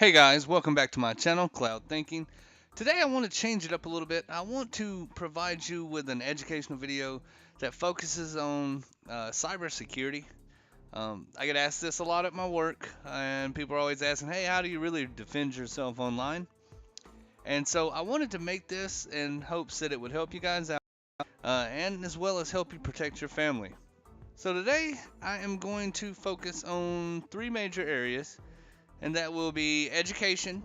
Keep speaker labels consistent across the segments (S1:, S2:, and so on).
S1: Hey guys, welcome back to my channel, Cloud Thinking. Today I want to change it up a little bit. I want to provide you with an educational video that focuses on cybersecurity. I get asked this a lot at my work, and people are always asking, hey, how do you really defend yourself online? And so I wanted to make this in hopes that it would help you guys out, and as well as help you protect your family. So today I am going to focus on three major areas, and that will be education,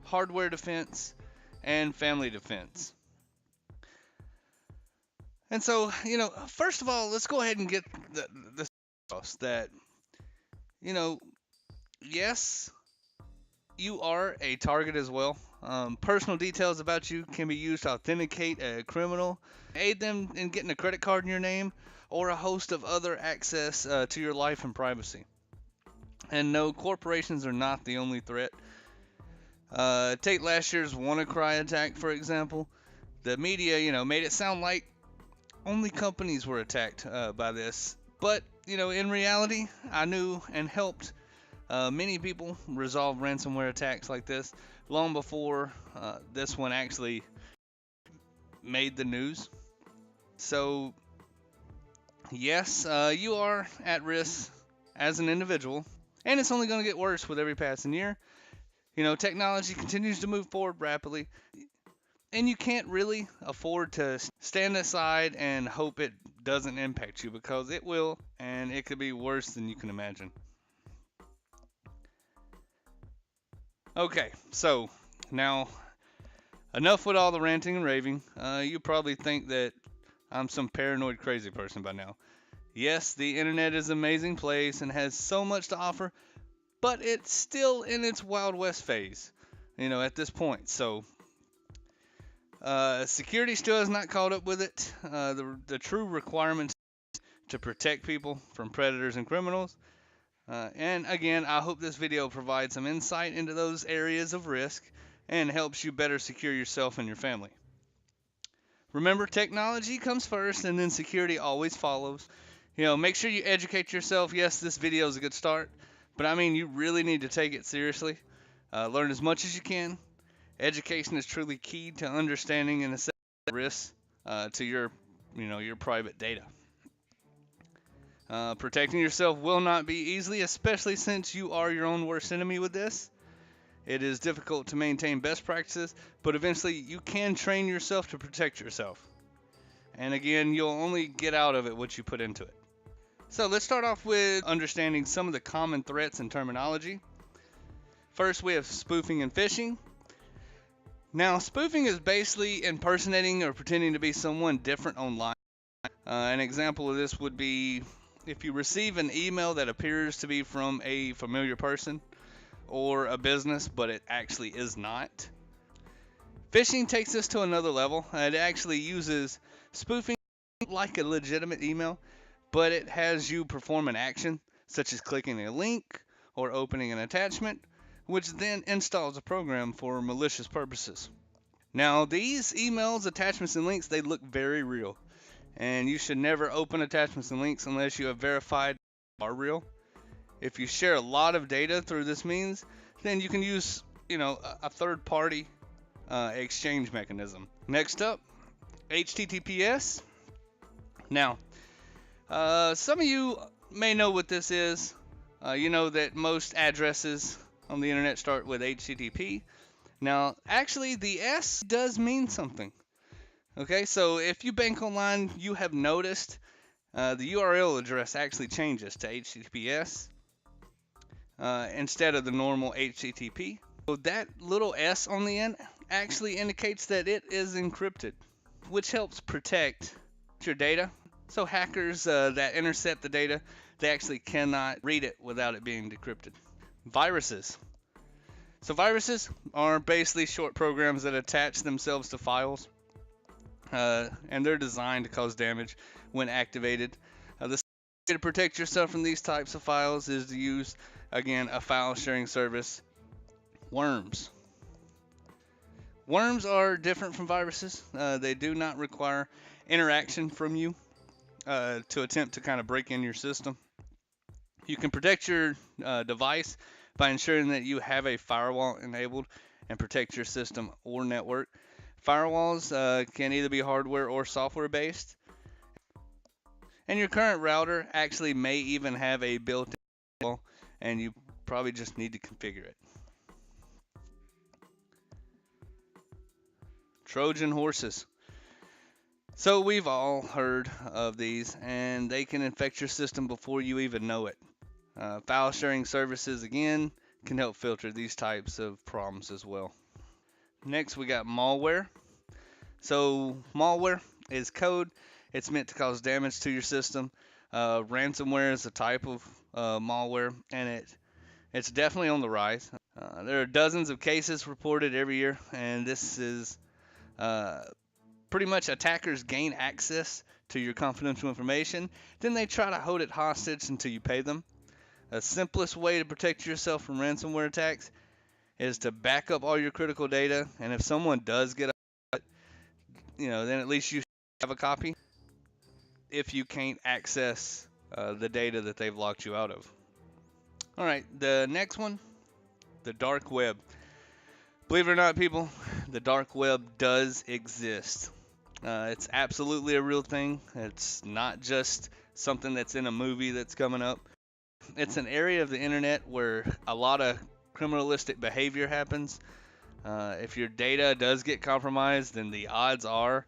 S1: hardware defense, and family defense. And so, first of all, let's go ahead and get the across that, you know, yes, you are a target as well. Personal details about you can be used to authenticate a criminal, aid them in getting a credit card in your name, or a host of other access to your life and privacy. And no, corporations are not the only threat. Take last year's WannaCry attack, for example. The media, made it sound like only companies were attacked by this. But, in reality, I knew and helped many people resolve ransomware attacks like this long before this one actually made the news. So, yes, you are at risk as an individual, and it's only going to get worse with every passing year. Technology continues to move forward rapidly, and you can't really afford to stand aside and hope it doesn't impact you, because it will, and it could be worse than you can imagine. Okay, so now enough with all the ranting and raving. You probably think that I'm some paranoid crazy person by now. Yes, the internet is an amazing place and has so much to offer, but it's still in its Wild West phase, at this point. So security still has not caught up with it. The true requirements to protect people from predators and criminals. And again, I hope this video provides some insight into those areas of risk and helps you better secure yourself and your family. Remember, technology comes first and then security always follows. Make sure you educate yourself. Yes, this video is a good start, but I mean, you really need to take it seriously. Learn as much as you can. Education is truly key to understanding and assessing risks to your private data. Protecting yourself will not be easy, especially since you are your own worst enemy with this. It is difficult to maintain best practices, but eventually you can train yourself to protect yourself. And again, you'll only get out of it what you put into it. So let's start off with understanding some of the common threats and terminology. First, we have spoofing and phishing. Now, spoofing is basically impersonating or pretending to be someone different online. An example of this would be if you receive an email that appears to be from a familiar person or a business, but it actually is not. Phishing takes this to another level. It actually uses spoofing like a legitimate email, but it has you perform an action, such as clicking a link or opening an attachment, which then installs a program for malicious purposes. Now, these emails, attachments, and links, they look very real. And you should never open attachments and links unless you have verified they are real. If you share a lot of data through this means, then you can use, a third-party exchange mechanism. Next up, HTTPS. Now, some of you may know what this is. You know that most addresses on the internet start with HTTP. Now, actually, the S does mean something. Okay, so if you bank online, you have noticed the URL address actually changes to HTTPS instead of the normal HTTP. So that little S on the end actually indicates that it is encrypted, which helps protect your data. So hackers that intercept the data, they actually cannot read it without it being decrypted. Viruses. So viruses are basically short programs that attach themselves to files. And they're designed to cause damage when activated. The way to protect yourself from these types of files is to use, again, a file sharing service. Worms. Worms are different from viruses. They do not require interaction from you to attempt to kind of break in your system. You can protect your device by ensuring that you have a firewall enabled and protect your system or network. Firewalls can either be hardware or software based, and your current router actually may even have a built-in firewall, and you probably just need to configure it. Trojan horses. So we've all heard of these, and they can infect your system before you even know it. File sharing services, again, can help filter these types of problems as well. Next, we got malware. So malware is code. It's meant to cause damage to your system. Ransomware is a type of malware, and it's definitely on the rise. There are dozens of cases reported every year, and this is uh, pretty much attackers gain access to your confidential information, then they try to hold it hostage until you pay them. The simplest way to protect yourself from ransomware attacks is to back up all your critical data, and if someone does get it, then at least you have a copy if you can't access the data that they've locked you out of. All right, the next one, the dark web. Believe it or not, people, the dark web does exist. It's absolutely a real thing. It's not just something that's in a movie that's coming up. It's an area of the internet where a lot of criminalistic behavior happens. If your data does get compromised, then the odds are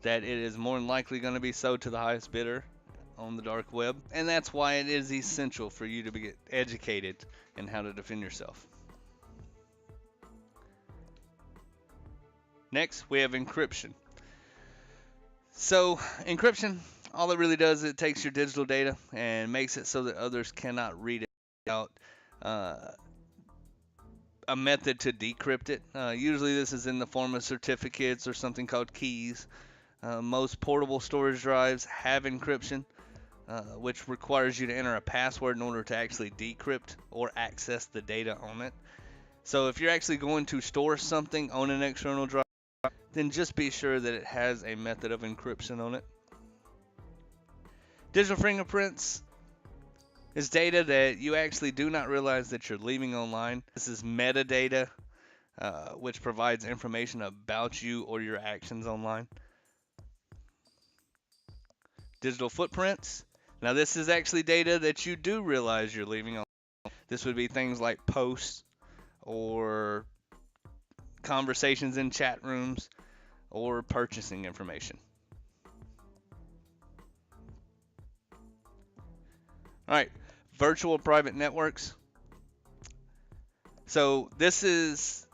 S1: that it is more than likely going to be sold to the highest bidder on the dark web. And that's why it is essential for you to be educated in how to defend yourself. Next, we have encryption. So encryption, all it really does is it takes your digital data and makes it so that others cannot read it out. A method to decrypt it. Usually this is in the form of certificates or something called keys. Most portable storage drives have encryption, which requires you to enter a password in order to actually decrypt or access the data on it. So if you're actually going to store something on an external drive, then just be sure that it has a method of encryption on it. Digital fingerprints is data that you actually do not realize that you're leaving online. This is metadata, which provides information about you or your actions online. Digital footprints. Now this is actually data that you do realize you're leaving online. This would be things like posts or conversations in chat rooms or purchasing information. All right, virtual private networks. So this is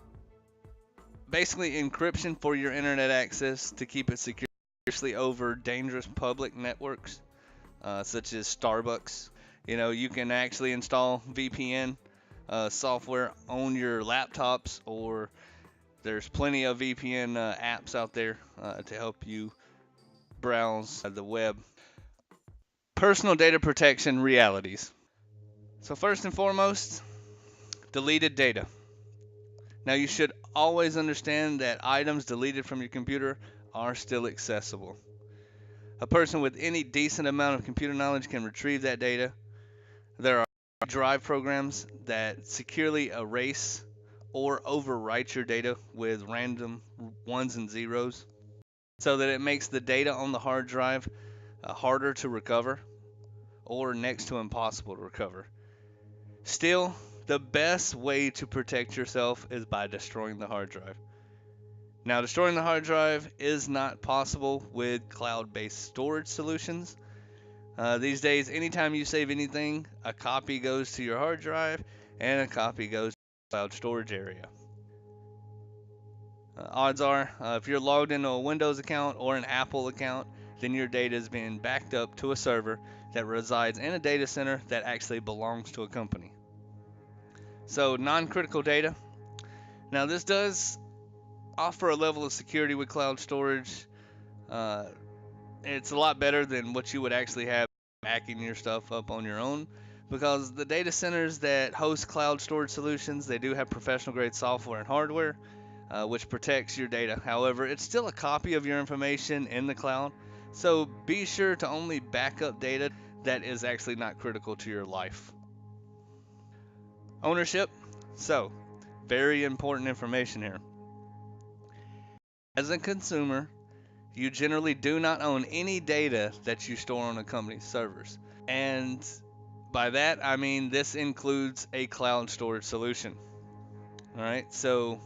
S1: basically encryption for your internet access to keep it secure, especially over dangerous public networks, such as Starbucks. You can actually install VPN software on your laptops, or there's plenty of VPN apps out there to help you browse the web. Personal data protection realities. So first and foremost, deleted data. Now you should always understand that items deleted from your computer are still accessible. A person with any decent amount of computer knowledge can retrieve that data. There are drive programs that securely erase or overwrite your data with random ones and zeros so that it makes the data on the hard drive harder to recover or next to impossible to recover. Still, the best way to protect yourself is by destroying the hard drive. Now, destroying the hard drive is not possible with cloud-based storage solutions. These days, anytime you save anything, a copy goes to your hard drive and a copy goes to the cloud storage area. Odds are, if you're logged into a Windows account or an Apple account, then your data is being backed up to a server that resides in a data center that actually belongs to a company. So, non-critical data. Now, this does offer a level of security with cloud storage. It's a lot better than what you would actually have backing your stuff up on your own, because the data centers that host cloud storage solutions, they do have professional grade software and hardware, which protects your data. However, it's still a copy of your information in the cloud, so be sure to only back up data that is actually not critical to your life. Ownership. So, very important information here. As a consumer, you generally do not own any data that you store on a company's servers. And by that, I mean this includes a cloud storage solution. All right, so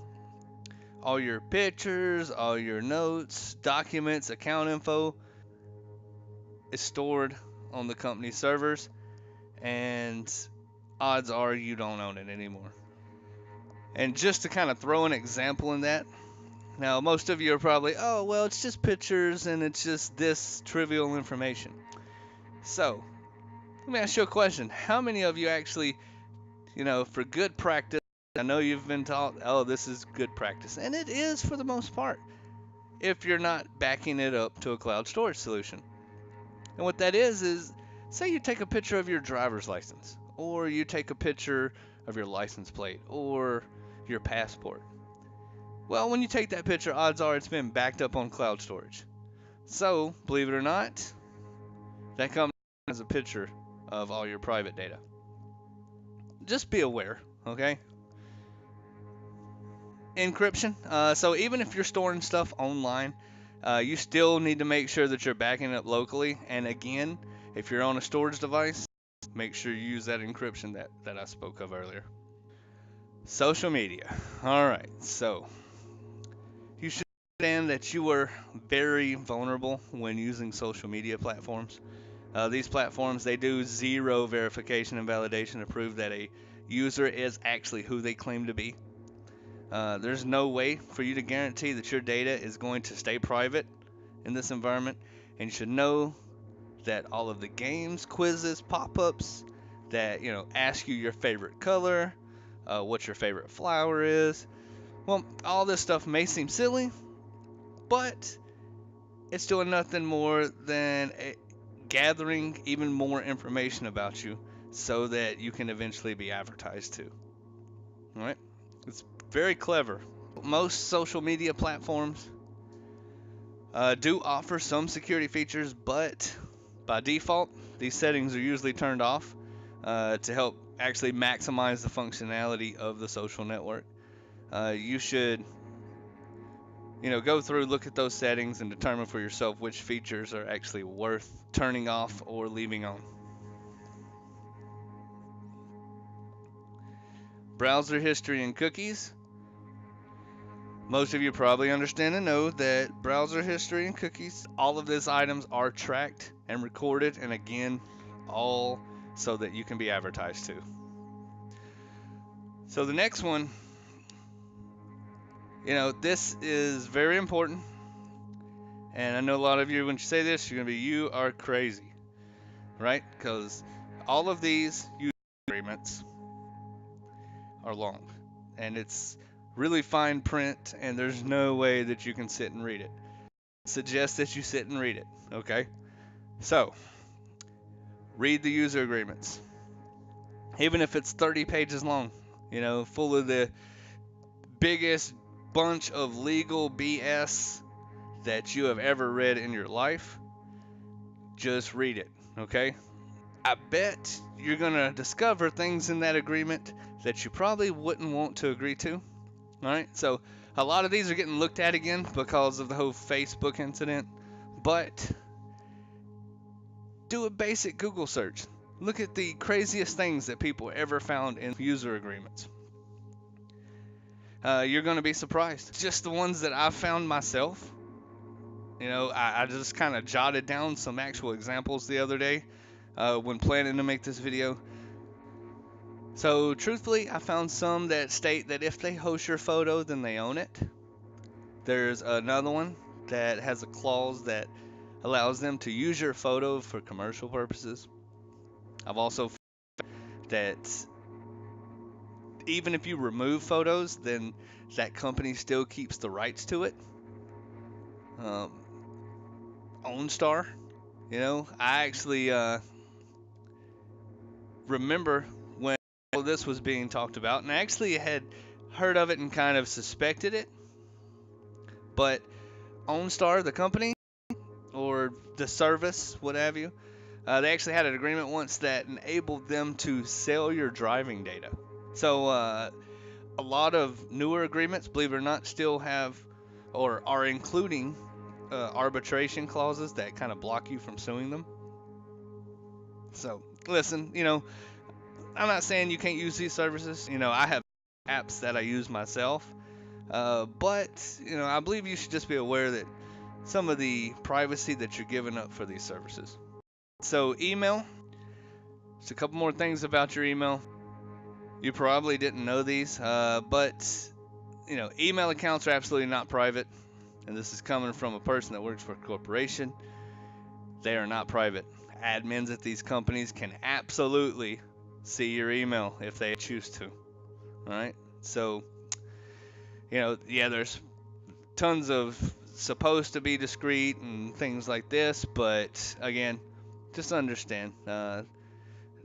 S1: all your pictures, all your notes, documents, account info is stored on the company's servers, and odds are you don't own it anymore. And just to kind of throw an example in that, now most of you are probably, oh, well, it's just pictures and it's just this trivial information. So, let me ask you a question. How many of you actually, for good practice, I know you've been taught, oh, this is good practice, and it is for the most part, if you're not backing it up to a cloud storage solution. And what that is say you take a picture of your driver's license, or you take a picture of your license plate, or your passport. Well, when you take that picture, odds are it's been backed up on cloud storage. So, believe it or not, that comes as a picture of all your private data. Just be aware, okay? Encryption. So even if you're storing stuff online, you still need to make sure that you're backing it up locally. And again, if you're on a storage device, make sure you use that encryption that I spoke of earlier. Social media. All right, so you should understand that you are very vulnerable when using social media platforms. These platforms, they do zero verification and validation to prove that a user is actually who they claim to be. There's no way for you to guarantee that your data is going to stay private in this environment, and you should know that all of the games, quizzes, pop-ups that ask you your favorite color, what your favorite flower is. Well, all this stuff may seem silly, but it's doing nothing more than gathering even more information about you so that you can eventually be advertised to. All right? It's very clever. Most social media platforms do offer some security features, but by default, these settings are usually turned off to help actually maximize the functionality of the social network. You should go through, look at those settings, and determine for yourself which features are actually worth turning off or leaving on. Browser history and cookies. Most of you probably understand and know that browser history and cookies, all of these items are tracked and recorded, and again, all so that you can be advertised to. So the next one, this is very important. And I know a lot of you, when you say this, you're going to be, you are crazy, right? Because all of these user agreements are long, and it's really fine print, and there's no way that you can sit and read it. I suggest that you sit and read it, okay? So, read the user agreements. Even if it's 30 pages long, full of the biggest bunch of legal BS that you have ever read in your life, just read it, okay? I bet you're going to discover things in that agreement that you probably wouldn't want to agree to. All right, so a lot of these are getting looked at again because of the whole Facebook incident, but do a basic Google search. Look at the craziest things that people ever found in user agreements. You're going to be surprised. Just the ones that I found myself. I just kind of jotted down some actual examples the other day when planning to make this video. So truthfully, I found some that state that if they host your photo, then they own it. There's another one that has a clause that allows them to use your photo for commercial purposes. I've also found that even if you remove photos, then that company still keeps the rights to it. OnStar, I actually remember when all this was being talked about, and I actually had heard of it and kind of suspected it, but OnStar, the company, or the service, what have you, they actually had an agreement once that enabled them to sell your driving data. So A lot of newer agreements, believe it or not, still have or are including arbitration clauses that kind of block you from suing them. So, listen, I'm not saying you can't use these services. I have apps that I use myself, but I believe you should just be aware that some of the privacy that you're giving up for these services. So, email. Just a couple more things about your email. You probably didn't know these, but email accounts are absolutely not private, and this is coming from a person that works for a corporation. They are not private. Admins at these companies can absolutely see your email if they choose to. All right. So, yeah, there's tons of supposed to be discreet and things like this, but again, just understand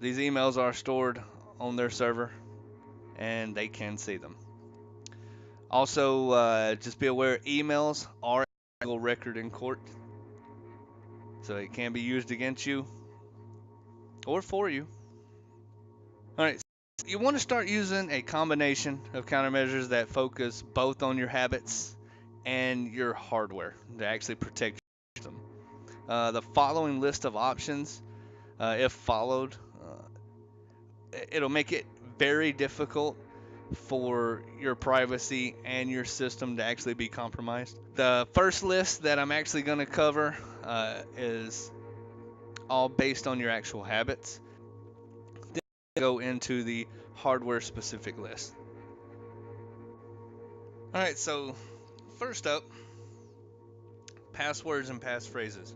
S1: these emails are stored on their server and they can see them. Also, just be aware emails are a legal record in court, so it can be used against you or for you. All right. You want to start using a combination of countermeasures that focus both on your habits and your hardware to actually protect your system. The following list of options, if followed, it'll make it very difficult for your privacy and your system to actually be compromised. The first list that I'm actually going to cover is all based on your actual habits. Then go into the hardware specific list. All right, so first up, passwords and passphrases.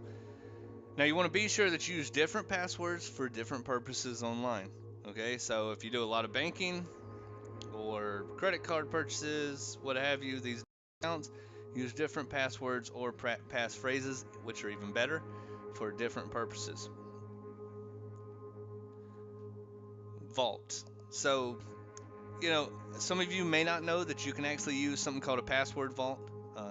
S1: Now you want to be sure that you use different passwords for different purposes online. Okay, so if you do a lot of banking or credit card purchases, what have you, these accounts use different passwords or passphrases, which are even better for different purposes. Vault. So, some of you may not know that you can actually use something called a password vault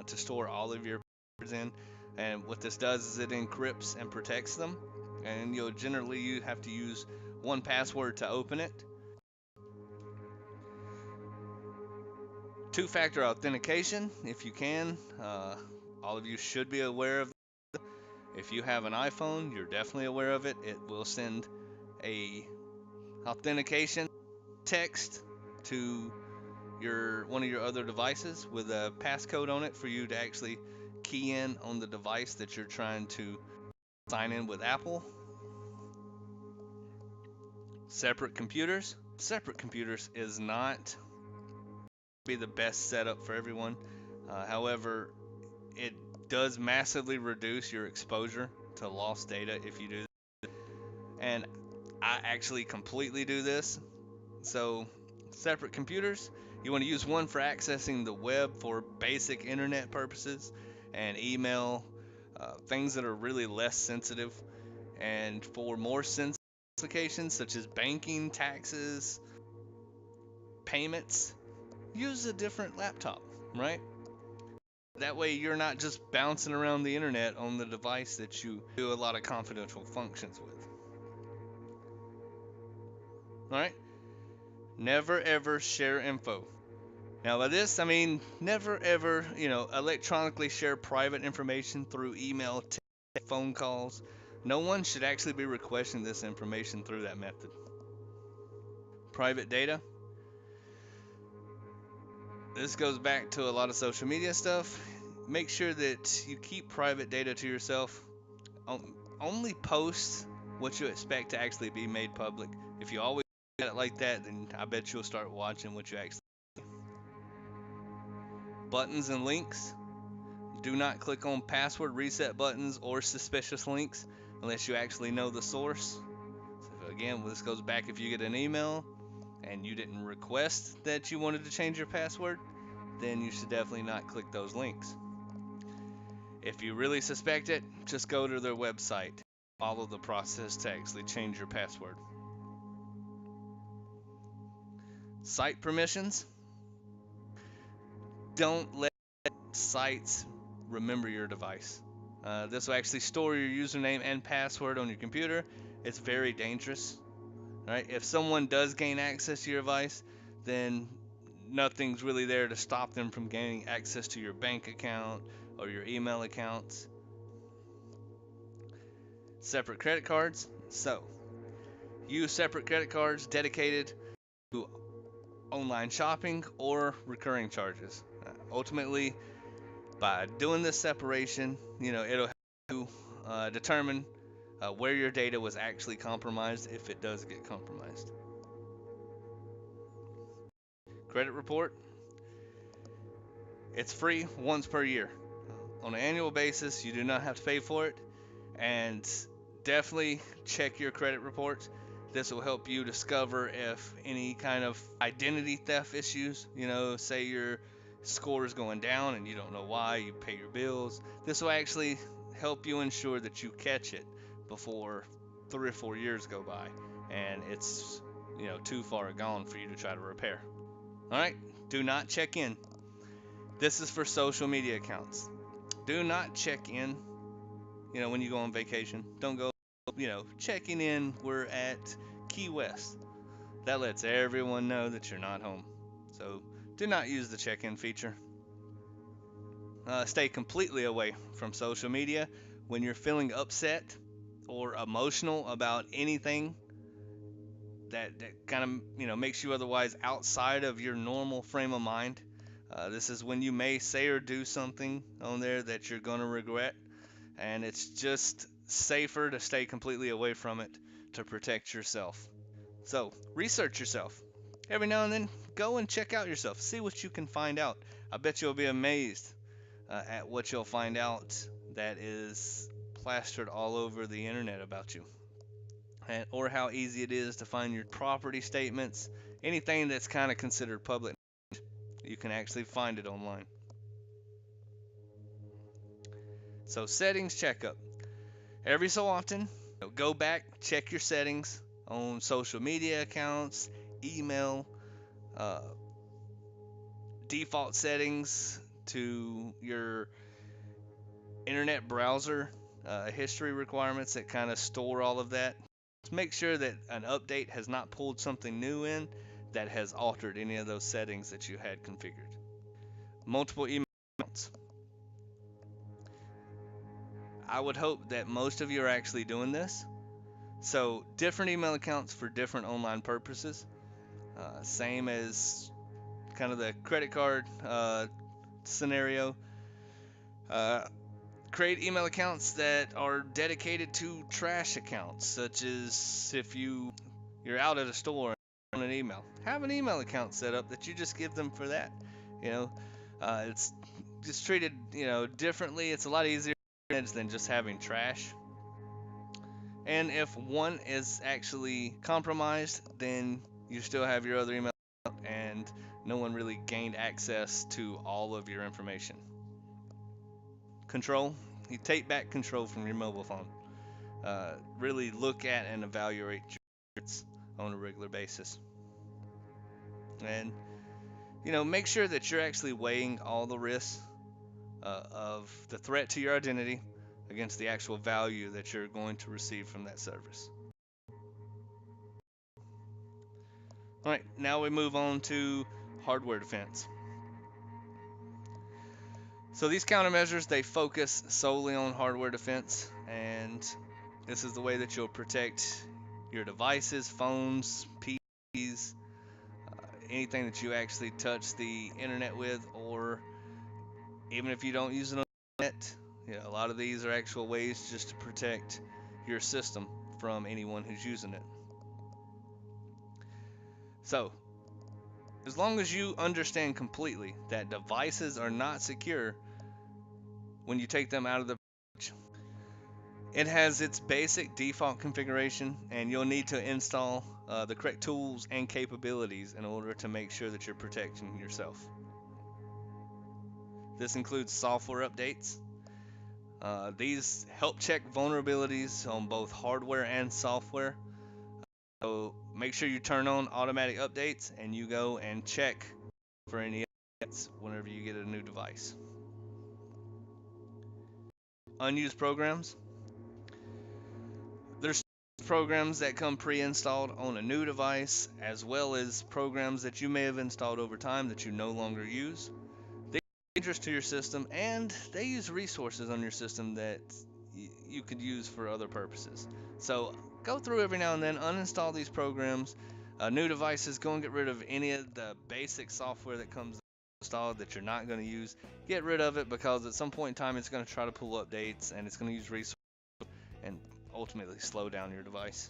S1: to store all of your passwords in. And what this does is it encrypts and protects them. And you have to use one password to open it. Two-factor authentication, if you can. All of you should be aware of it. If you have an iPhone, you're definitely aware of it. It will send a authentication text to one of your other devices with a passcode on it for you to actually key in on the device that you're trying to sign in with Apple. Separate computers. Separate computers is not be the best setup for everyone. However, it does massively reduce your exposure to lost data if you do this. And I actually completely do this. So, separate computers. You want to use one for accessing the web for basic internet purposes and email, things that are really less sensitive. And for more sensitive applications such as banking, taxes, payments, use a different laptop, right? That way you're not just bouncing around the internet on the device that you do a lot of confidential functions with. All right? Never ever share info. Now by this, I mean never ever, electronically share private information through email, text, phone calls. No one should actually be requesting this information through that method. Private data. This goes back to a lot of social media stuff. Make sure that you keep private data to yourself. Only post what you expect to actually be made public. If you always get it like that, then I bet you'll start watching what you actually do. Buttons and links. Do not click on password reset buttons or suspicious links unless you actually know the source. So again, this goes back if you get an email and you didn't request that you wanted to change your password, then you should definitely not click those links. If you really suspect it, just go to their website. Follow the process to actually change your password. Site permissions. Don't let sites remember your device. This will actually store your username and password on your computer. It's very dangerous. Right? If someone does gain access to your device, then nothing's really there to stop them from gaining access to your bank account or your email accounts. Separate credit cards. So, use separate credit cards dedicated to online shopping or recurring charges. Ultimately, by doing this separation, it'll help you determine where your data was actually compromised if it does get compromised. Credit report. It's free once per year. On an annual basis, you do not have to pay for it. And definitely check your credit reports. This will help you discover if any kind of identity theft issues, say your score is going down and you don't know why, you pay your bills. This will actually help you ensure that you catch it before 3 or 4 years go by and it's, too far gone for you to try to repair. All right, do not check in. This is for social media accounts. Do not check in, when you go on vacation. Don't go, checking in. We're at Key West. That lets everyone know that you're not home. So do not use the check-in feature. Stay completely away from social media when you're feeling upset or emotional about anything that kind of, makes you otherwise outside of your normal frame of mind. This is when you may say or do something on there that you're going to regret, and it's just safer to stay completely away from it to protect yourself. So, research yourself. Every now and then, go and check out yourself. See what you can find out. I bet you'll be amazed at what you'll find out that is plastered all over the internet about you. Or how easy it is to find your property statements. Anything that's kind of considered public, you can actually find it online. So, settings checkup. Every so often, go back, check your settings on social media accounts, email, default settings to your internet browser, history requirements that kind of store all of that. Just make sure that an update has not pulled something new in that has altered any of those settings that you had configured. Multiple email accounts. I would hope that most of you are actually doing this. So different email accounts for different online purposes. Same as kind of the credit card scenario. Create email accounts that are dedicated to trash accounts, such as if you're out at a store and an email. Have an email account set up that you just give them for that. It's just treated, differently. It's a lot easier than just having trash. And if one is actually compromised, then you still have your other email account and no one really gained access to all of your information. Control. You take back control from your mobile phone. Really look at and evaluate your secrets on a regular basis. And, make sure that you're actually weighing all the risks of the threat to your identity against the actual value that you're going to receive from that service. All right, now we move on to hardware defense. So these countermeasures, they focus solely on hardware defense, and this is the way that you'll protect your devices, phones, PCs, anything that you actually touch the internet with, or even if you don't use it on the internet, a lot of these are actual ways just to protect your system from anyone who's using it. So, as long as you understand completely that devices are not secure when you take them out of the package, it has its basic default configuration, and you'll need to install the correct tools and capabilities in order to make sure that you're protecting yourself. This includes software updates. These help check vulnerabilities on both hardware and software. So make sure you turn on automatic updates and you go and check for any updates whenever you get a new device. Unused programs. There's programs that come pre-installed on a new device, as well as programs that you may have installed over time that you no longer use. They are dangerous to your system, and they use resources on your system that you could use for other purposes. So go through every now and then, uninstall these programs. New devices, go and get rid of any of the basic software that comes installed that you're not going to use. Get rid of it, because at some point in time it's going to try to pull updates and it's going to use resources and ultimately slow down your device.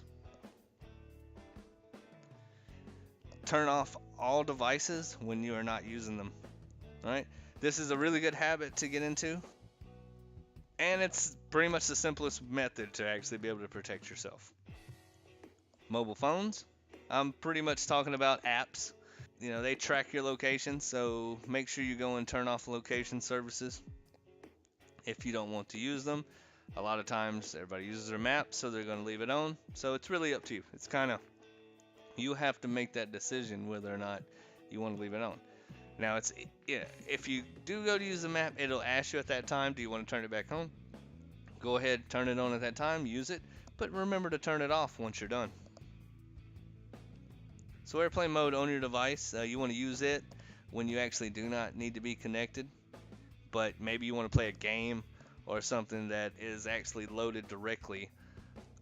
S1: Turn off all devices when you are not using them. All right, this is a really good habit to get into, and it's pretty much the simplest method to actually be able to protect yourself. Mobile phones, I'm pretty much talking about apps. They track your location, so make sure you go and turn off location services if you don't want to use them. A lot of times everybody uses their map, so they're going to leave it on. So it's really up to you. It's kind of, you have to make that decision whether or not you want to leave it on. Now, if you do go to use the map, it'll ask you at that time, do you want to turn it back on? Go ahead, turn it on at that time, use it, but remember to turn it off once you're done. So airplane mode on your device, you want to use it when you actually do not need to be connected, but maybe you want to play a game or something that is actually loaded directly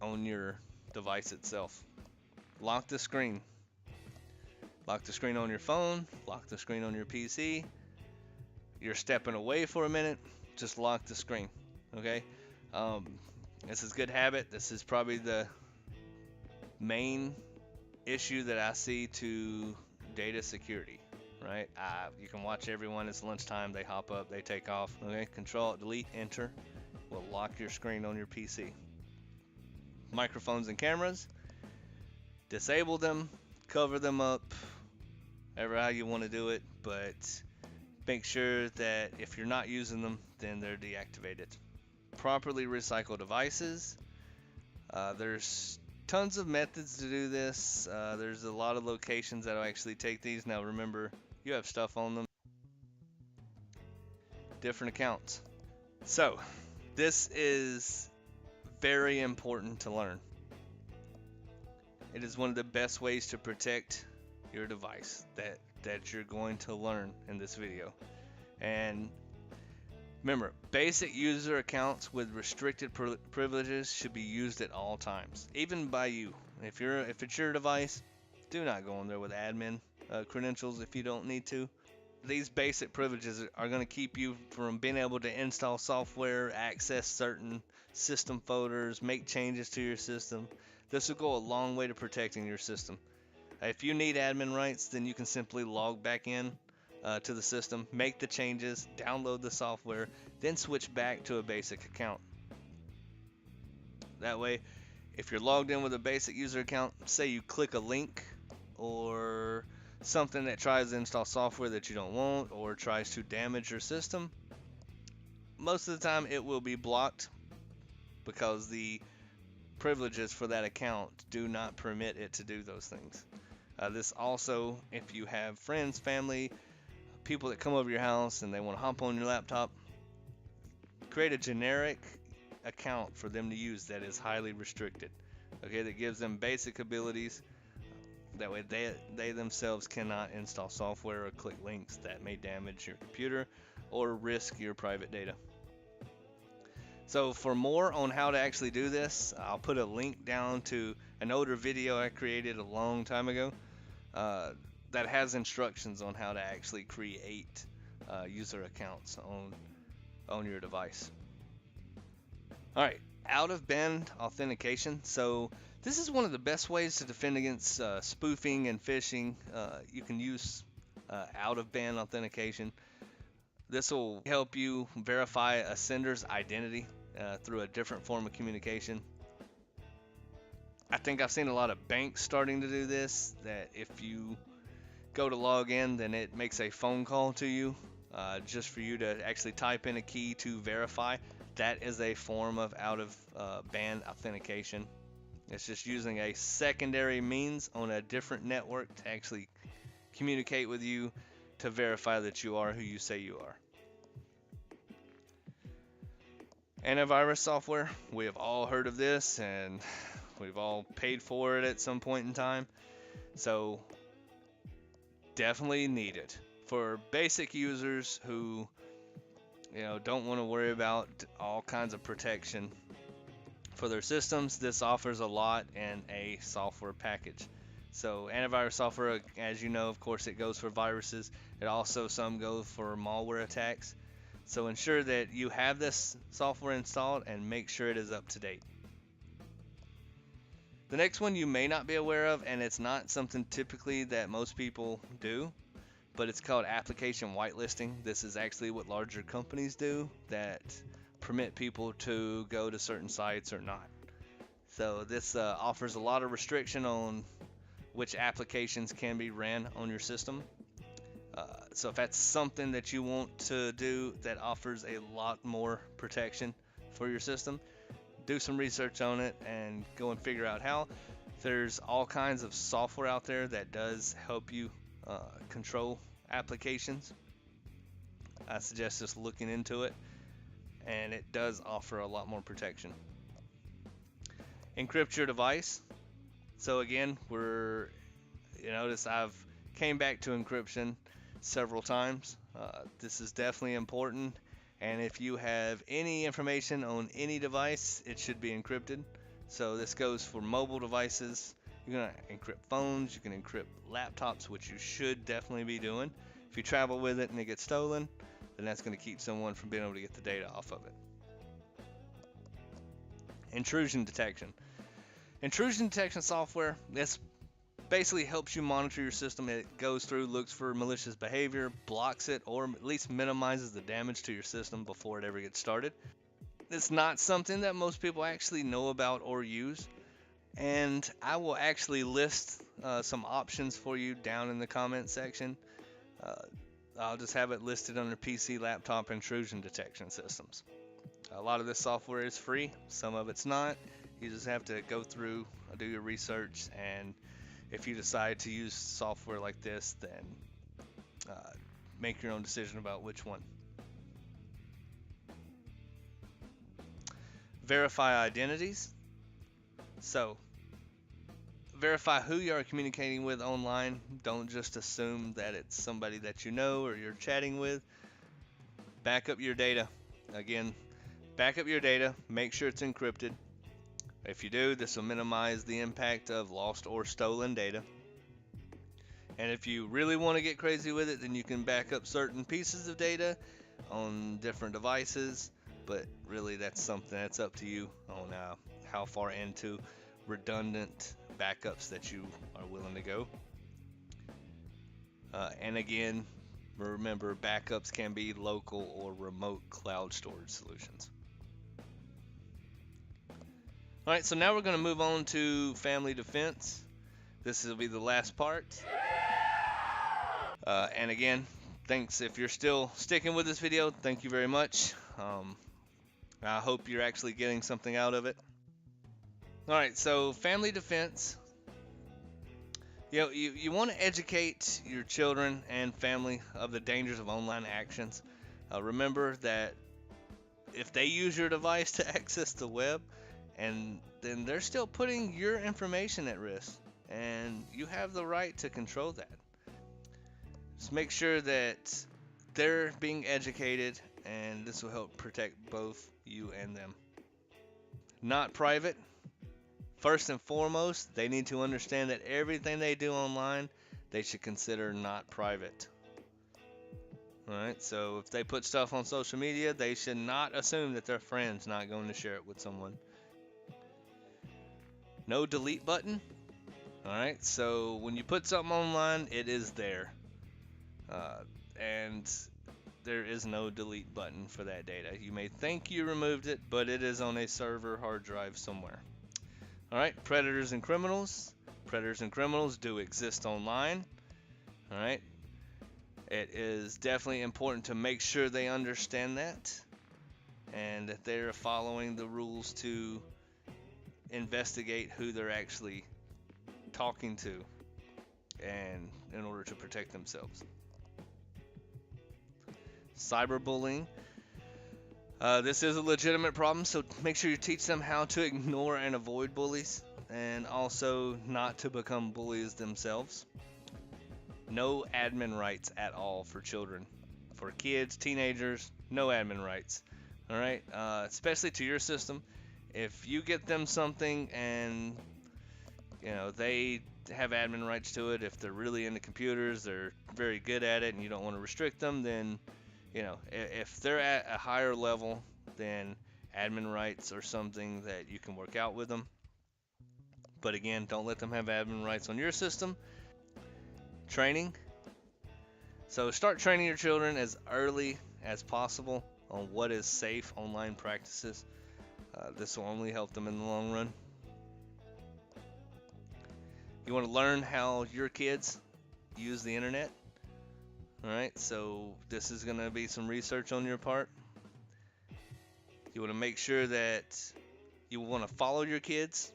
S1: on your device itself. Lock the screen. Lock the screen on your phone, lock the screen on your PC. You're stepping away for a minute, just lock the screen, okay? This is a good habit. This is probably the main issue that I see to data security, right? You can watch everyone, it's lunchtime, they hop up, they take off, okay? Control, delete, enter will lock your screen on your PC. Microphones and cameras, disable them, cover them up, however how you want to do it, but make sure that if you're not using them, then they're deactivated. Properly recycle devices. There's tons of methods to do this. There's a lot of locations that will actually take these. Now remember, you have stuff on them. Different accounts. So, this is very important to learn. It is one of the best ways to protect your device that you're going to learn in this video. And remember, basic user accounts with restricted privileges should be used at all times, even by you. If it's your device, do not go in there with admin credentials if you don't need to. These basic privileges are going to keep you from being able to install software, access certain system folders, make changes to your system. This will go a long way to protecting your system. If you need admin rights, then you can simply log back in to the system, make the changes, download the software, then switch back to a basic account. That way, if you're logged in with a basic user account, say you click a link or something that tries to install software that you don't want or tries to damage your system, most of the time it will be blocked because the privileges for that account do not permit it to do those things. This also, if you have friends, family, people that come over your house and they want to hop on your laptop, create a generic account for them to use that is highly restricted, okay, that gives them basic abilities. That way they themselves cannot install software or click links that may damage your computer or risk your private data. So for more on how to actually do this, I'll put a link down to an older video I created a long time ago that has instructions on how to actually create user accounts on your device. All right, out-of-band authentication. So this is one of the best ways to defend against spoofing and phishing. You can use out-of-band authentication. This will help you verify a sender's identity through a different form of communication. I think I've seen a lot of banks starting to do this, that if you go to log in, then it makes a phone call to you just for you to actually type in a key to verify. That is a form of out-of-band authentication. It's just using a secondary means on a different network to actually communicate with you to verify that you are who you say you are. Antivirus software, we have all heard of this, and We've all paid for it at some point in time. So definitely need it. For basic users who, don't want to worry about all kinds of protection for their systems, this offers a lot in a software package. So antivirus software, as you know, of course, it goes for viruses. It also some go for malware attacks. So ensure that you have this software installed and make sure it is up to date. The next one you may not be aware of, and it's not something typically that most people do, but it's called application whitelisting. This is actually what larger companies do that permit people to go to certain sites or not. So this offers a lot of restriction on which applications can be ran on your system. So if that's something that you want to do that offers a lot more protection for your system, do some research on it and go and figure out how. There's all kinds of software out there that does help you control applications. I suggest just looking into it, and it does offer a lot more protection. Encrypt your device. So again, you notice I've came back to encryption several times. This is definitely important, and if you have any information on any device, it should be encrypted. So this goes for mobile devices. You're going to encrypt phones, you can encrypt laptops, which you should definitely be doing. If you travel with it and it gets stolen, then that's going to keep someone from being able to get the data off of it. Intrusion detection. Intrusion detection software, this basically helps you monitor your system. It goes through, looks for malicious behavior, blocks it, or at least minimizes the damage to your system before it ever gets started. It's not something that most people actually know about or use, and I will actually list some options for you down in the comment section. I'll just have it listed under PC laptop intrusion detection systems. A lot of this software is free, some of it's not. You just have to go through, do your research, and if you decide to use software like this, then make your own decision about which one. Verify identities. So, verify who you are communicating with online. Don't just assume that it's somebody that you know or you're chatting with. Back up your data. Again, back up your data. Make sure it's encrypted. If you do, this will minimize the impact of lost or stolen data. And if you really want to get crazy with it, then you can back up certain pieces of data on different devices. But really, that's something that's up to you on how far into redundant backups that you are willing to go. And again, remember, backups can be local or remote cloud storage solutions. Alright, so now we're going to move on to family defense. This will be the last part. And again, thanks if you're still sticking with this video. Thank you very much. I hope you're actually getting something out of it. Alright, so family defense. You want to educate your children and family of the dangers of online actions. Remember that if they use your device to access the web, and then they're still putting your information at risk, and you have the right to control that. Just make sure that they're being educated, and this will help protect both you and them. Not private. First and foremost, they need to understand that everything they do online, they should consider not private. Alright, so if they put stuff on social media, they should not assume that their friend's not going to share it with someone. No delete button. Alright, so when you put something online, it is there. And there is no delete button for that data. You may think you removed it, but it is on a server hard drive somewhere. Alright, predators and criminals. Predators and criminals do exist online. Alright, it is definitely important to make sure they understand that, and that they're following the rules to investigate who they're actually talking to, and in order to protect themselves. Cyberbullying. This is a legitimate problem, so make sure you teach them how to ignore and avoid bullies, and also not to become bullies themselves. No admin rights at all for children. For kids, teenagers, no admin rights. All right, especially to your system. If you get them something and they have admin rights to it, if they're really into computers, they're very good at it, and you don't want to restrict them, then if they're at a higher level, then admin rights are something that you can work out with them. But again, don't let them have admin rights on your system. Training. So start training your children as early as possible on what is safe online practices. This will only help them in the long run. You want to learn how your kids use the internet. Alright, so this is going to be some research on your part. You want to make sure that you want to follow your kids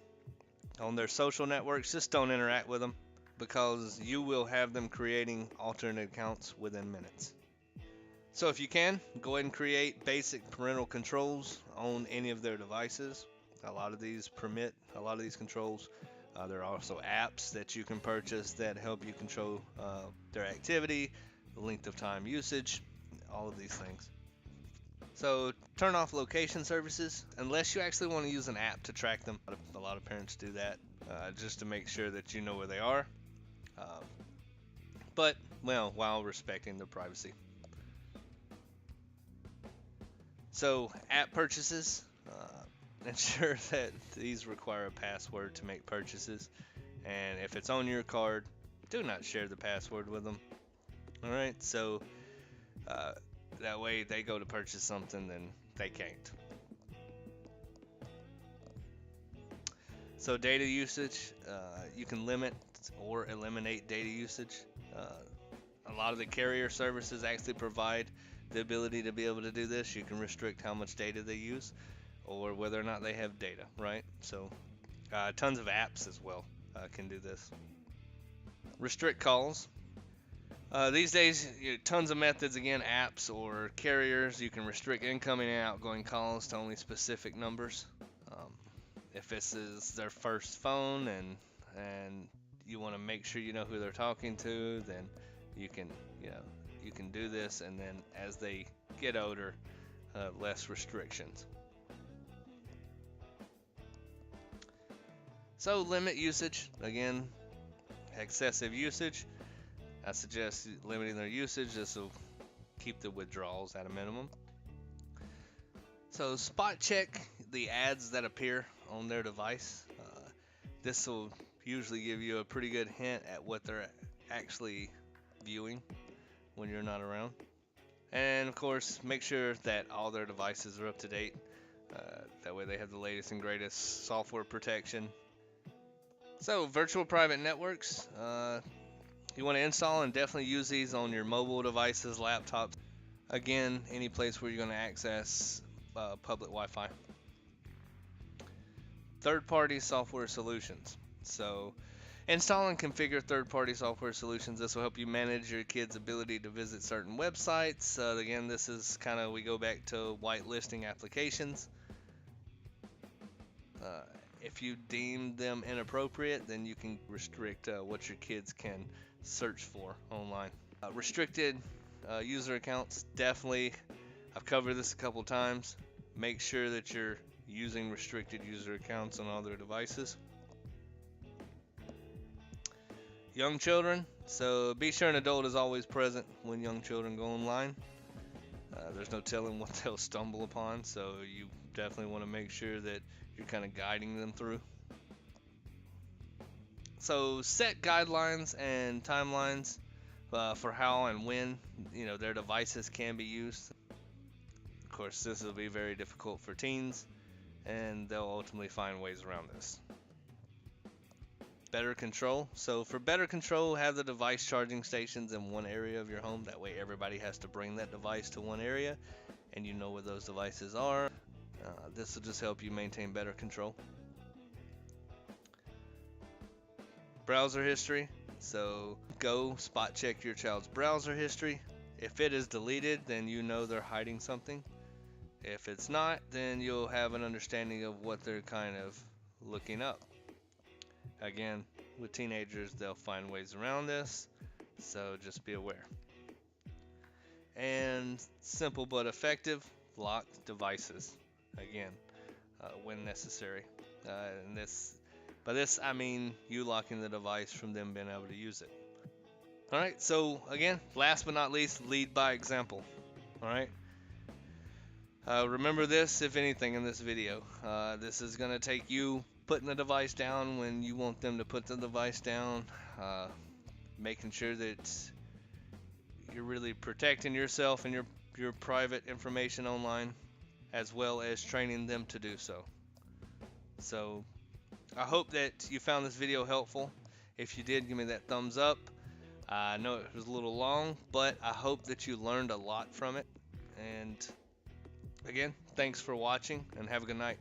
S1: on their social networks. Just don't interact with them, because you will have them creating alternate accounts within minutes. So if you can, go ahead and create basic parental controls on any of their devices. A lot of these permit a lot of these controls. There are also apps that you can purchase that help you control their activity, the length of time usage, all of these things. So turn off location services unless you actually want to use an app to track them. A lot of parents do that just to make sure that you know where they are, but while respecting their privacy. So app purchases, ensure that these require a password to make purchases, and if it's on your card, do not share the password with them. Alright, so that way they go to purchase something, then they can't. So data usage, you can limit or eliminate data usage. A lot of the carrier services actually provide the ability to be able to do this. You can restrict how much data they use or whether or not they have data, right? So tons of apps as well can do this. Restrict calls. These days, tons of methods, again, apps or carriers. You can restrict incoming and outgoing calls to only specific numbers. If this is their first phone and you want to make sure you know who they're talking to, then you can do this, and then as they get older, less restrictions. So limit usage. Again, excessive usage. I suggest limiting their usage. This will keep the withdrawals at a minimum. So spot check the ads that appear on their device. This will usually give you a pretty good hint at what they're actually viewing when you're not around. And of course, make sure that all their devices are up to date. That way they have the latest and greatest software protection. So virtual private networks. You want to install and definitely use these on your mobile devices, laptops. Again, any place where you're going to access public Wi-Fi. Third-party software solutions. So install and configure third-party software solutions. This will help you manage your kids' ability to visit certain websites. Again, this is we go back to whitelisting applications. If you deem them inappropriate, then you can restrict what your kids can search for online. Restricted user accounts, definitely. I've covered this a couple times. Make sure that you're using restricted user accounts on all their devices. Young children, so be sure an adult is always present when young children go online. There's no telling what they'll stumble upon, so you definitely want to make sure that you're guiding them through. So set guidelines and timelines for how and when their devices can be used. Of course, this will be very difficult for teens, and they'll ultimately find ways around this. Better control. So for better control, have the device charging stations in one area of your home. That way everybody has to bring that device to one area, and you know where those devices are. This will just help you maintain better control. Browser history. So go spot check your child's browser history. If it is deleted, then you know they're hiding something. If it's not, then you'll have an understanding of what they're kind of looking up. Again, with teenagers, they'll find ways around this, so just be aware. And simple but effective, lock devices. Again, when necessary. And by this, I mean you locking the device from them being able to use it. Alright, so again, last but not least, lead by example. Alright? Remember this, if anything, in this video. This is going to take you putting the device down when you want them to put the device down. Making sure that you're really protecting yourself and your private information online, as well as training them to do so. So, I hope that you found this video helpful. If you did, give me that thumbs up. I know it was a little long, but I hope that you learned a lot from it. And again, thanks for watching, and have a good night.